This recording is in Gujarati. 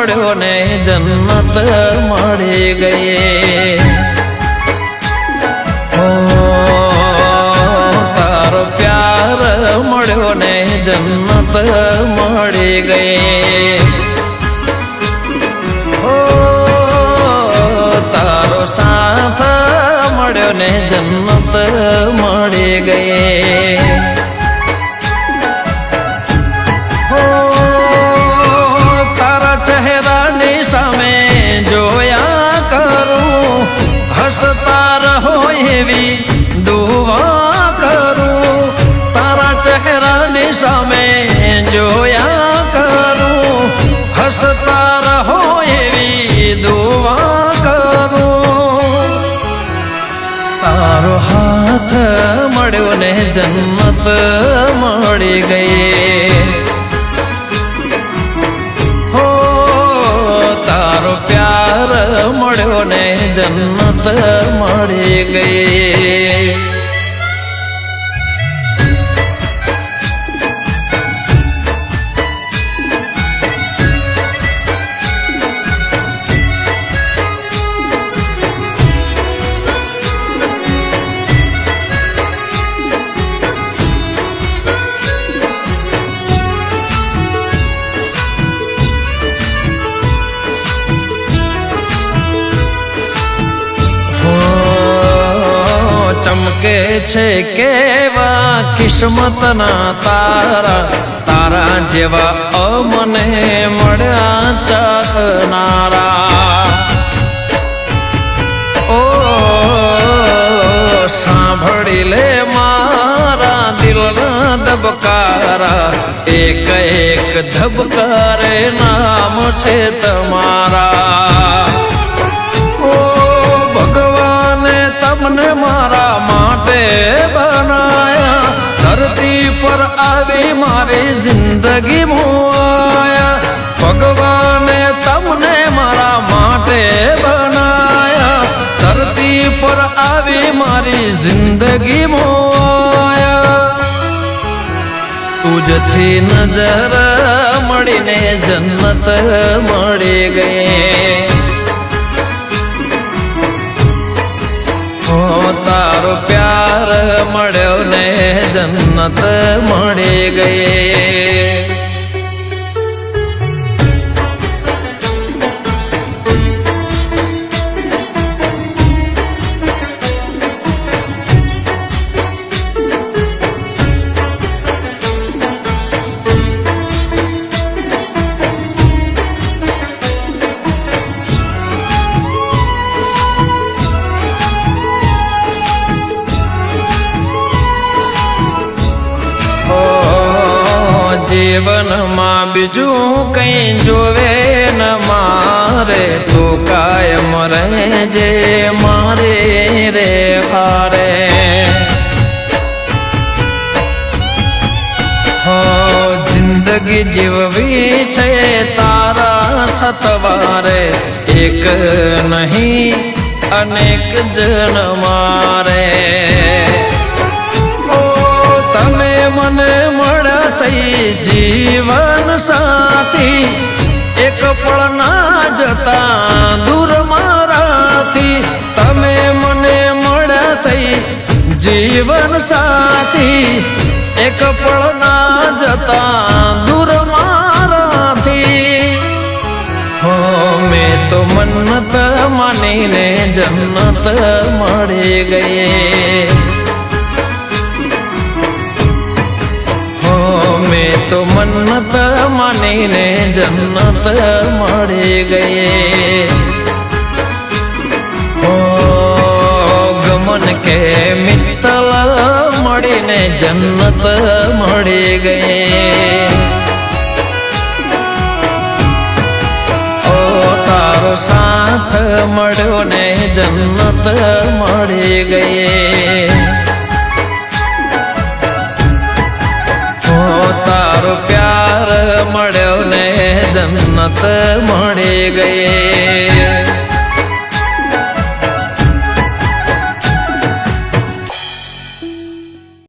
મળ્યો ને જન્નત મળી ગઈ તારો પ્યાર મળ્યો ને જન્નત મળી ગઈ તારો સાથ મળ્યો ને જન્નત મળી ગઈ ચહેરાની સામે જોયા કરું હસતા રહો એવી દુઆ કરું તારા ચહેરાની સામે જોયા કરું હસતા રહો એવી દુઆ કરું તારો હાથ મળ્યો ને જન્નત મળી ગઈ પ્યાર મળ્યો ને જન્નત મળી ગઈ ચમકે છે કેવા કિસ્મતના તારા તારા જેવા અમને મળ્યા ચાહનારા ઓ સાંભળી લે મારા દિલના ધબકારા એક એક ધબકારે નામ છે તમારા તમને મારા માટે બનાયા ધરતી પર આવી મારી જિંદગી મોયા ભગવાને તમને મારા માટે બનાયા ધરતી પર આવી મારી જિંદગી મોયા તુજથી નજર મળીને જન્નત મળી ગઈ તારો પ્યાર મળ્યો ને જન્નત મળી ગઈ જીવનમાં બીજું કઈ જોવે ન મારે તો કાયમ રહેજે મારે રે હારે જિંદગી જીવવી છે તારા સતવારે એક નહીં અનેક જન મારે તમે મને મળ્યા થઈ જીવન સાથી એક પળ ના જતા દૂર મારાથી તમે મને મળ્યા થઈ જીવન સાથી એક પળ ના જતા દૂર મારાથી મેં તો મન્નત માનીને જન્નત મળી ગઈ મેં તો મન્નત માનીને જન્નત મળી ગઈ ગમન કે મિત્ર તિથલ મળીને જન્નત મળી ગઈ ઓ તારો સાથ મળ્યો ને જન્નત મળી ગઈ ઓ તારો પ્યાર મળ્યો ને જન્નત મળી ગઈ